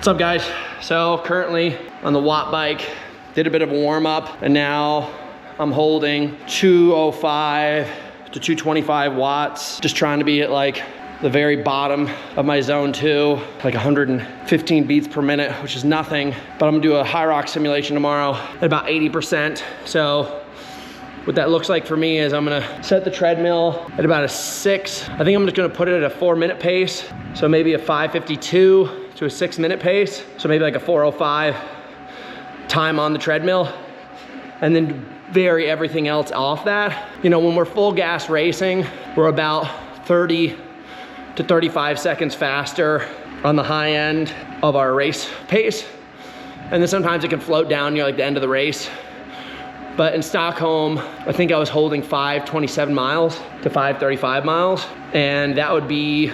What's up, guys? So currently on the watt bike, did a bit of a warm up, and now I'm holding 205 to 225 watts, just trying to be at like the very bottom of my zone 2, like 115 beats per minute, which is nothing, but I'm gonna do a HYROX simulation tomorrow at about 80%. So what that looks like for me is I'm gonna set the treadmill at about a 6. I think I'm just gonna put it at a 4-minute pace. So maybe a 5:52 to a 6-minute pace. So maybe like a 4:05 time on the treadmill, and then vary everything else off that. You know, when we're full gas racing, we're about 30 to 35 seconds faster on the high end of our race pace. And then sometimes it can float down near like the end of the race. But in Stockholm, I think I was holding 5:27 miles to 5:35 miles. And that would be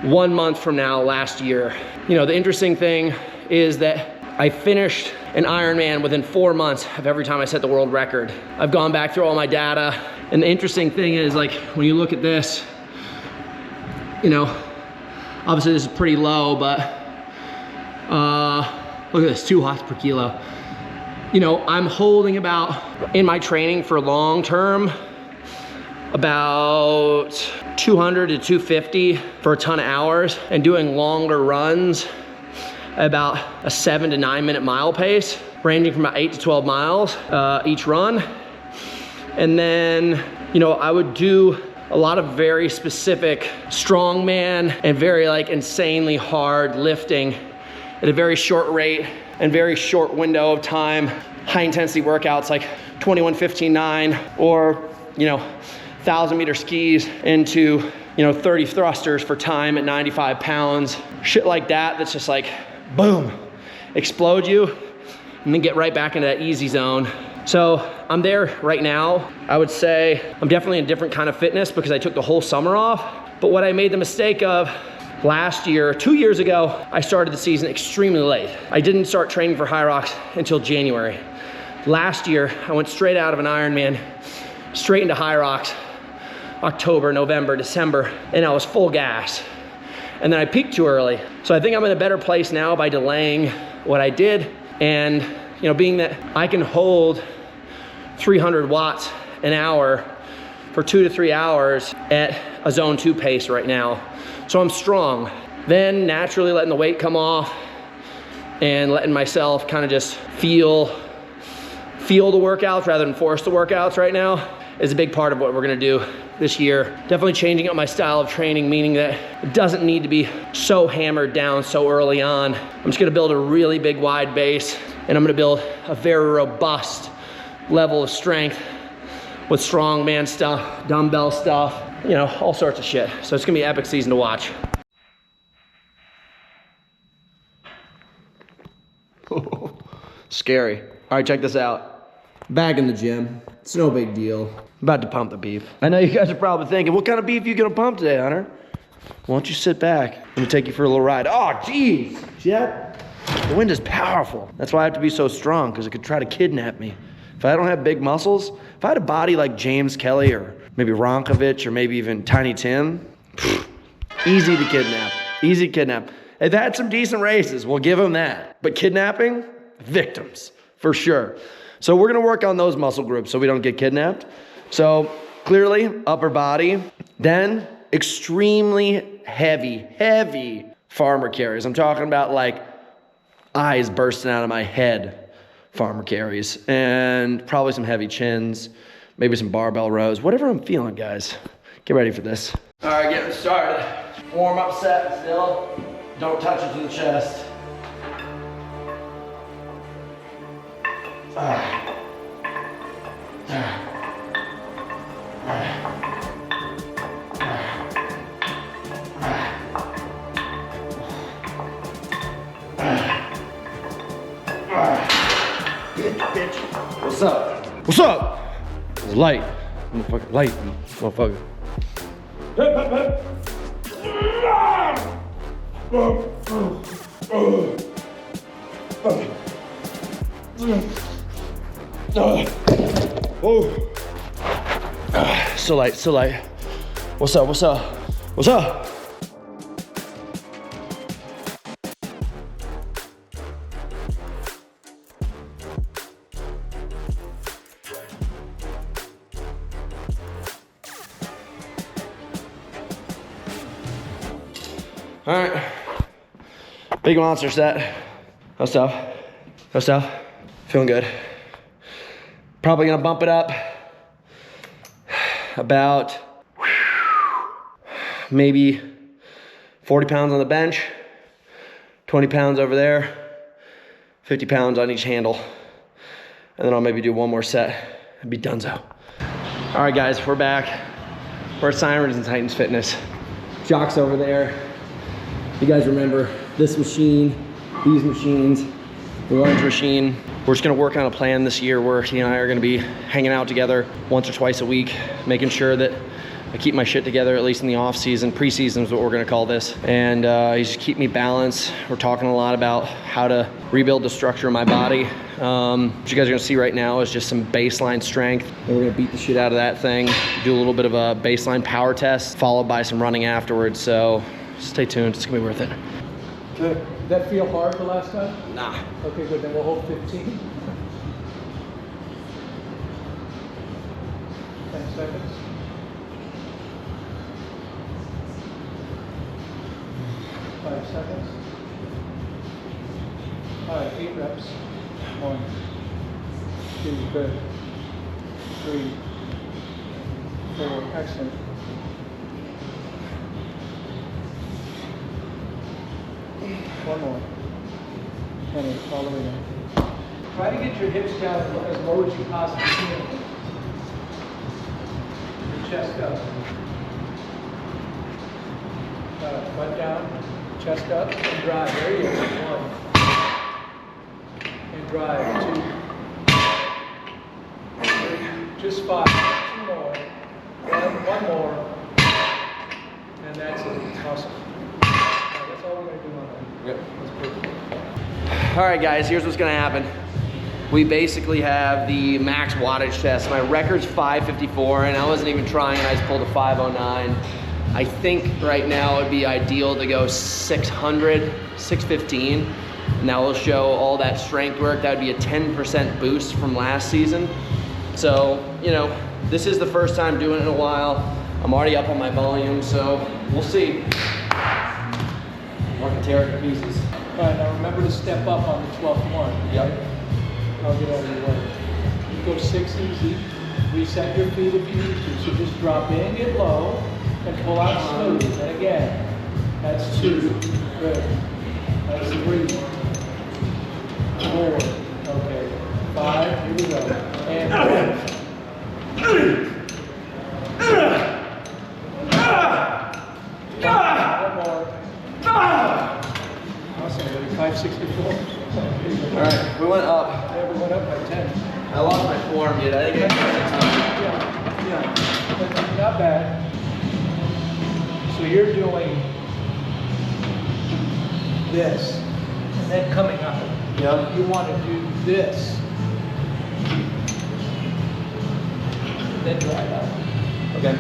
1 month from now, last year. You know, the interesting thing is that I finished an Ironman within 4 months of every time I set the world record. I've gone back through all my data, and the interesting thing is, like, when you look at this, you know, obviously this is pretty low, but look at this, 2 watts per kilo. You know, I'm holding about, in my training for long term, about 200 to 250 for a ton of hours, and doing longer runs about a 7 to 9 minute mile pace, ranging from about 8 to 12 miles each run. And then, you know, I would do a lot of very specific strongman and very like insanely hard lifting at a very short rate and very short window of time. High intensity workouts like 21:15:9, or, you know, 1,000-meter skis into, you know, 30 thrusters for time at 95 pounds. Shit like that, that's just like, boom, explode you, and then get right back into that easy zone. So I'm there right now. I would say I'm definitely in a different kind of fitness because I took the whole summer off. But what I made the mistake of last year, 2 years ago, I started the season extremely late. I didn't start training for HYROX until January. Last year, I went straight out of an Ironman, straight into HYROX, October, November, December, and I was full gas. And then I peaked too early. So I think I'm in a better place now by delaying what I did. And, you know, being that I can hold 300 watts an hour for 2 to 3 hours at a zone 2 pace right now. So I'm strong. Then naturally letting the weight come off and letting myself kind of just feel the workouts rather than force the workouts right now is a big part of what we're gonna do this year. Definitely changing up my style of training, meaning that it doesn't need to be so hammered down so early on. I'm just gonna build a really big wide base, and I'm gonna build a very robust level of strength with strongman stuff, dumbbell stuff, you know, all sorts of shit. So it's gonna be an epic season to watch. Scary. All right, check this out. Back in the gym. It's no big deal. About to pump the beef. I know you guys are probably thinking, what kind of beef are you gonna pump today, Hunter? Why don't you sit back? I'm gonna take you for a little ride. Oh, geez, Jet. The wind is powerful. That's why I have to be so strong, because it could try to kidnap me. If I don't have big muscles, if I had a body like James Kelly or maybe 𝗕𝗏𝗏 or maybe even Tiny Tim, easy to kidnap, easy to kidnap. They've had some decent races, we'll give them that. But kidnapping, victims, for sure. So we're gonna work on those muscle groups so we don't get kidnapped. So clearly, upper body, then extremely heavy farmer carries. I'm talking about like eyes bursting out of my head farmer carries, and probably some heavy chins, maybe some barbell rows, whatever I'm feeling, guys. Get ready for this. All right, getting started. Warm up set still. Don't touch it to the chest. What's up? What's up? Light, motherfucker. Light, motherfucker. Still light, still light. What's up? What's up? What's up? All right, big monster set. No stuff, no stuff. Feeling good. Probably gonna bump it up about maybe 40 pounds on the bench, 20 pounds over there, 50 pounds on each handle. And then I'll maybe do one more set and be donezo. All right guys, we're back. We're at Simons and Titans Fitness. Jock's over there. You guys remember this machine, these machines, the lunge machine. We're just gonna work on a plan this year where he and I are gonna be hanging out together once or twice a week, making sure that I keep my shit together, at least in the off season. Preseason is what we're gonna call this. And he's just keep me balanced. We're talking a lot about how to rebuild the structure of my body. What you guys are gonna see right now is just some baseline strength. And we're gonna beat the shit out of that thing, do a little bit of a baseline power test, followed by some running afterwards. So stay tuned, it's gonna be worth it. Good. Did that feel hard the last time? Nah. Okay, good, then we'll hold 15. 10 seconds. 5 seconds. All right, 8 reps. 1, 2, good. 3, 4, excellent. One more. 20, all the way down. Try to get your hips down as low as you possibly can. Your chest up. Butt down, chest up, and drive. There you go. 1. And drive. 2. 3. Just 5. 2 more. 1 more. And that's it. Awesome. That's all we're going to do on that. Yep. All right guys, here's what's gonna happen. We basically have the max wattage test. My record's 554 and I wasn't even trying and I just pulled a 509. I think right now it'd be ideal to go 600, 615. And that will show all that strength work. That would be a 10% boost from last season. So, you know, this is the first time doing it in a while. I'm already up on my volume, so we'll see. I can tear it to pieces. All right, now remember to step up on the 12th one. Yep. I'll get out of your way. You go 6 easy. Reset your feet if you need to. So just drop in, get low, and pull out smooth. And again, that's 2. Good. That's 3. 4. Okay. 5. Here we go. And 1 more. Awesome, 564. All right, we went up. Yeah, we went up by 10. I lost my form yet. I think I Yeah. Not bad. So you're doing this, and then coming up. Yep. You want to do this, then drive out. Okay.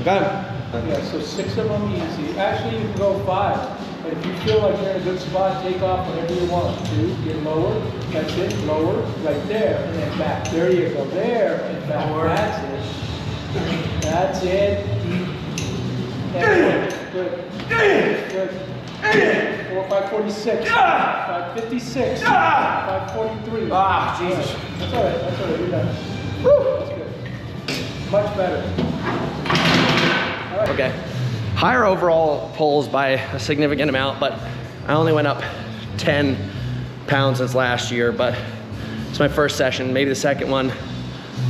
Okay. Yeah, so 6 of them easy. Actually, you can go 5. But if you feel like you're in a good spot, take off whenever you want. 2, get lower. That's it. Lower. Right there. And then back. There you go. There and back. That's it. That's it. And good. Good. 4, 546. 556. 543. Ah, Jesus. That's all right. That's all right. You're done. Woo. That's good. Much better. All right. Okay. Higher overall pulls by a significant amount, but I only went up 10 pounds since last year, but it's my first session. Maybe the second one,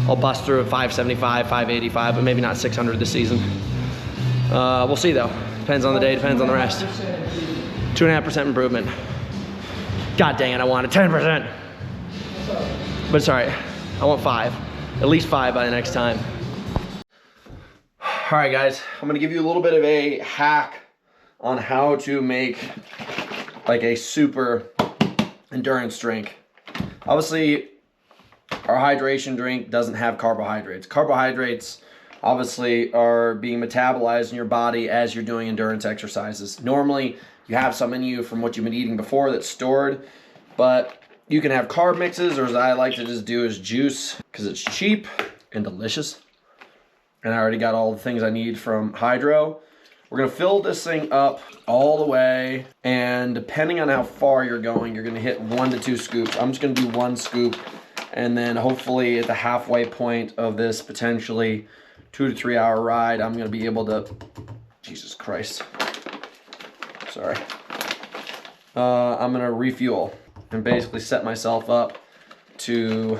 I'll bust through at 575, 585, but maybe not 600 this season. We'll see though. Depends on the day, depends on the rest. 2.5% improvement. God dang it, I wanted 10%. But it's all right. I want 5. At least 5 by the next time. All right, guys. I'm gonna give you a little bit of a hack on how to make like a super endurance drink. Obviously, our hydration drink doesn't have carbohydrates. Carbohydrates obviously are being metabolized in your body as you're doing endurance exercises. Normally, you have some in you from what you've been eating before that's stored, but you can have carb mixes, or as I like to just do is juice, because it's cheap and delicious. And I already got all the things I need from Hydro. We're gonna fill this thing up all the way, and depending on how far you're going, you're gonna hit 1 to 2 scoops. I'm just gonna do 1 scoop, and then hopefully at the halfway point of this potentially 2 to 3 hour ride, I'm gonna be able to, Jesus Christ, sorry. I'm gonna refuel and basically set myself up to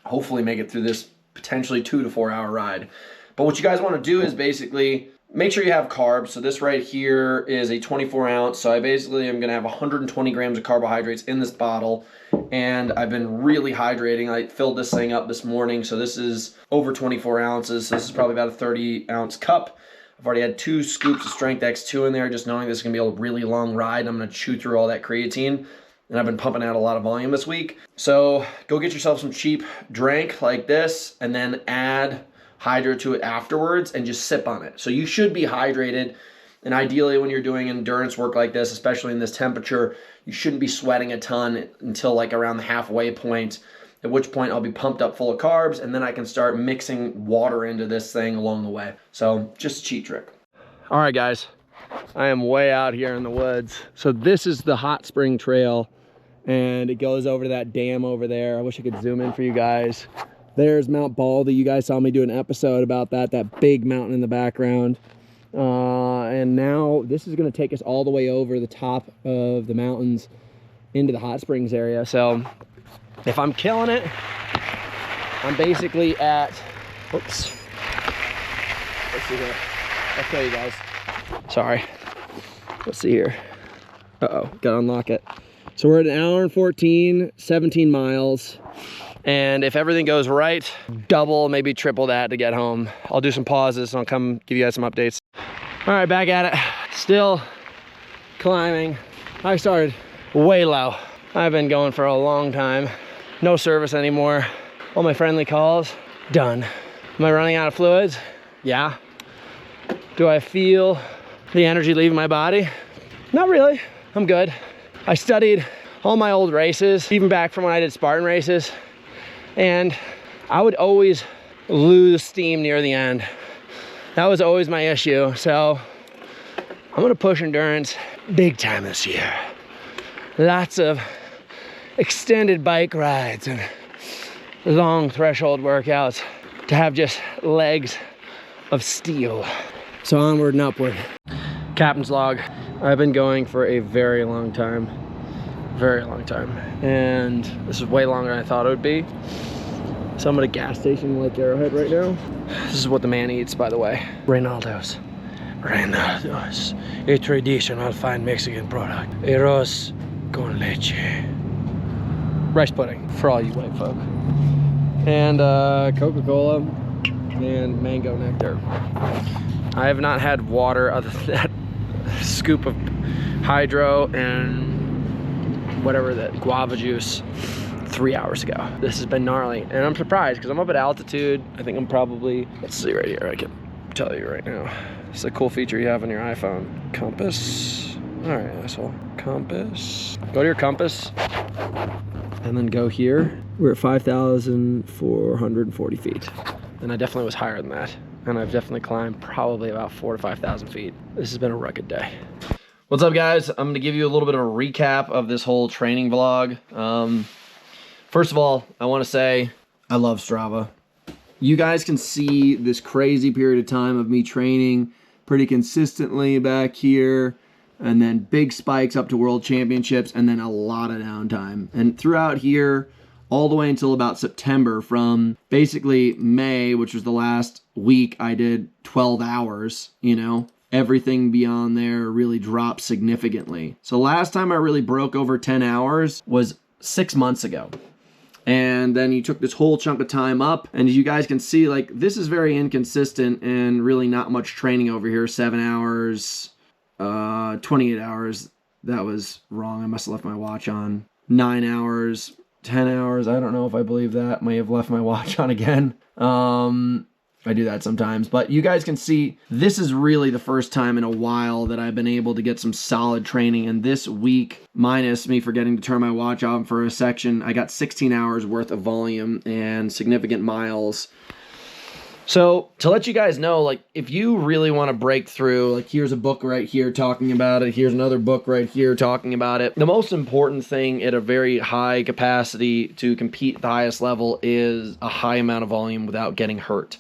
hopefully make it through this potentially 2 to 4 hour ride. But what you guys wanna do is basically make sure you have carbs. So this right here is a 24 ounce. So I basically am gonna have 120 grams of carbohydrates in this bottle. And I've been really hydrating. I filled this thing up this morning. So this is over 24 ounces. So this is probably about a 30 ounce cup. I've already had 2 scoops of Strength X2 in there, just knowing this is gonna be a really long ride. I'm gonna chew through all that creatine. And I've been pumping out a lot of volume this week. So go get yourself some cheap drink like this, and then add Hydro to it afterwards and just sip on it. So you should be hydrated. And ideally when you're doing endurance work like this, especially in this temperature, you shouldn't be sweating a ton until like around the halfway point, at which point I'll be pumped up full of carbs, and then I can start mixing water into this thing along the way. So just a cheat trick. All right, guys, I am way out here in the woods. So this is the hot spring trail, and it goes over to that dam over there. I wish I could zoom in for you guys. There's Mount Baldy. You guys saw me do an episode about that big mountain in the background. And now this is gonna take us all the way over the top of the mountains into the hot springs area. So if I'm killing it, I'm basically at, oops. Let's see here. I'll show you guys. Sorry. Let's see here. Uh-oh, gotta unlock it. So we're at 1 hour and 14, 17 miles. And if everything goes right, double, maybe triple that to get home. I'll do some pauses and I'll come give you guys some updates. All right, back at it. Still climbing. I started way low. I've been going for a long time. No service anymore. All my friendly calls, done. Am I running out of fluids? Yeah. Do I feel the energy leaving my body? Not really. I'm good. I studied all my old races, even back from when I did Spartan races. And I would always lose steam near the end. That was always my issue. So I'm gonna push endurance big time this year. Lots of extended bike rides and long threshold workouts to have just legs of steel. So onward and upward. Captain's log. I've been going for a very long time. Very long time. And this is way longer than I thought it would be. So I'm at a gas station like Arrowhead right now. This is what the man eats, by the way. Reynaldo's. Reynaldo's. A traditional fine Mexican product. Arroz con leche. Rice pudding for all you white folk. And Coca-Cola and mango nectar. I have not had water other than that scoop of Hydro and whatever that guava juice 3 hours ago. This has been gnarly, and I'm surprised because I'm up at altitude. I think I'm probably, let's see right here, I can tell you right now. It's a cool feature you have on your iPhone. Compass. All right, asshole. Compass. Go to your compass and then go here. We're at 5,440 feet. And I definitely was higher than that. And I've definitely climbed probably about 4,000 to 5,000 feet. This has been a rugged day. What's up, guys? I'm gonna give you a little bit of a recap of this whole training vlog. First of all, I wanna say I love Strava. You guys can see this crazy period of time of me training pretty consistently back here, and then big spikes up to world championships, and then a lot of downtime. And throughout here, all the way until about September, from basically May, which was the last week I did 12 hours, you know, everything beyond there really dropped significantly. So last time I really broke over 10 hours was 6 months ago. and then you took this whole chunk of time up, and as you guys can see, like, this is very inconsistent and really not much training over here. 7 hours, 28 hours. That was wrong. I must have left my watch on. 9 hours, 10 hours. I don't know if I believe that. May have left my watch on again. I do that sometimes, but you guys can see this is really the first time in a while that I've been able to get some solid training. And this week, minus me forgetting to turn my watch on for a section, I got 16 hours worth of volume and significant miles. So to let you guys know, like, if you really want to break through, like, here's a book right here talking about it. Here's another book right here talking about it. The most important thing at a very high capacity to compete at the highest level is a high amount of volume without getting hurt.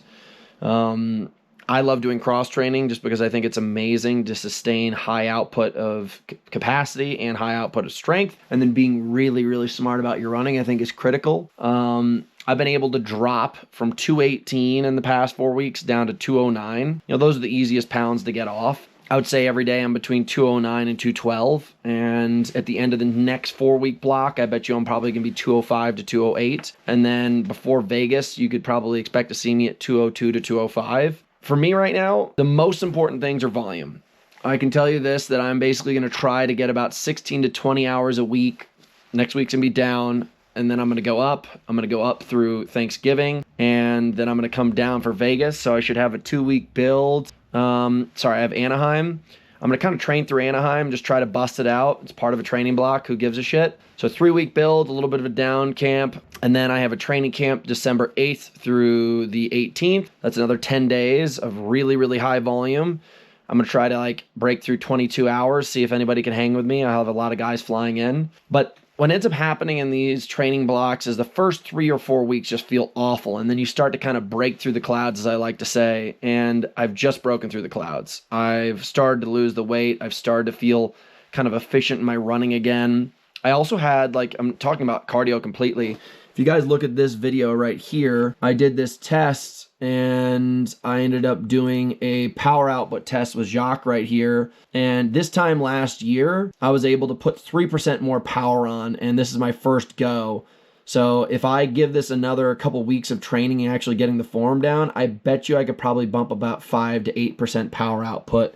I love doing cross training just because I think it's amazing to sustain high output of capacity and high output of strength. And then being really, really smart about your running, I think, is critical. I've been able to drop from 218 in the past 4 weeks down to 209. You know, those are the easiest pounds to get off. I would say every day I'm between 209 and 212. And at the end of the next 4-week block, I bet you I'm probably going to be 205 to 208. And then before Vegas, you could probably expect to see me at 202 to 205. For me right now, the most important things are volume. I can tell you this, that I'm basically going to try to get about 16 to 20 hours a week. Next week's going to be down. And then I'm going to go up. I'm going to go up through Thanksgiving. And then I'm going to come down for Vegas. So I should have a 2-week build. I have Anaheim. I'm going to kind of train through Anaheim, just try to bust it out. It's part of a training block. Who gives a shit? So 3-week build, a little bit of a down camp. And then I have a training camp December 8th through the 18th. That's another 10 days of really, really high volume. I'm going to try to, like, break through 22 hours, see if anybody can hang with me. I'll have a lot of guys flying in. But what ends up happening in these training blocks is the first 3 or 4 weeks just feel awful. And then you start to kind of break through the clouds, as I like to say. And I've just broken through the clouds. I've started to lose the weight. I've started to feel kind of efficient in my running again. I also had, like, I'm talking about cardio completely. If you guys look at this video right here, I did this test and I ended up doing a power output test with Jacques right here. And this time last year, I was able to put 3% more power on, and this is my first go. So if I give this another couple weeks of training and actually getting the form down, I bet you I could probably bump about 5 to 8% power output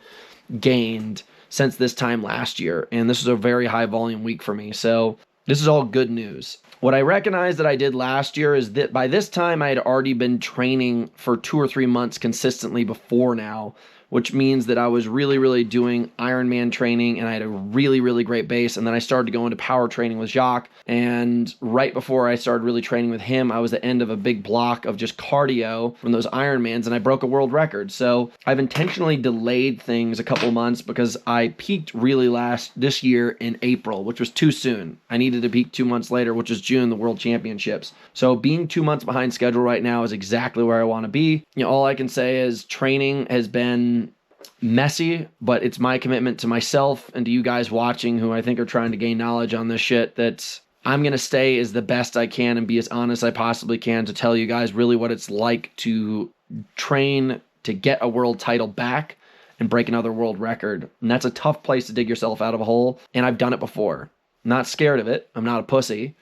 gained since this time last year. And this is a very high volume week for me. So this is all good news. What I recognized that I did last year is that by this time I had already been training for 2 or 3 months consistently before now, which means that I was really, really doing Ironman training and I had a really, really great base. And then I started to go into power training with Jacques. And right before I started really training with him, I was at the end of a big block of just cardio from those Ironmans, and I broke a world record. So I've intentionally delayed things a couple months because I peaked really this year in April, which was too soon. I needed to peak 2 months later, which is June, the World Championships. So being 2 months behind schedule right now is exactly where I want to be. You know, all I can say is training has been messy, but it's my commitment to myself and to you guys watching who I think are trying to gain knowledge on this shit that I'm going to stay as the best I can and be as honest as I possibly can to tell you guys really what it's like to train to get a world title back and break another world record. And that's a tough place to dig yourself out of a hole. And I've done it before. I'm not scared of it. I'm not a pussy.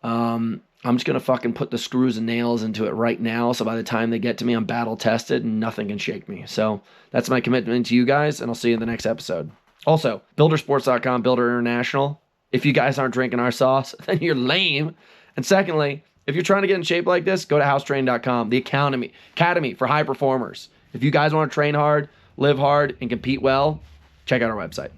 I'm just going to fucking put the screws and nails into it right now. So by the time they get to me, I'm battle tested and nothing can shake me. So that's my commitment to you guys, and I'll see you in the next episode. Also, buildersports.com, Builder International. If you guys aren't drinking our sauce, then you're lame. And secondly, if you're trying to get in shape like this, go to housetrain.com, the academy for high performers. If you guys want to train hard, live hard, and compete well, check out our website.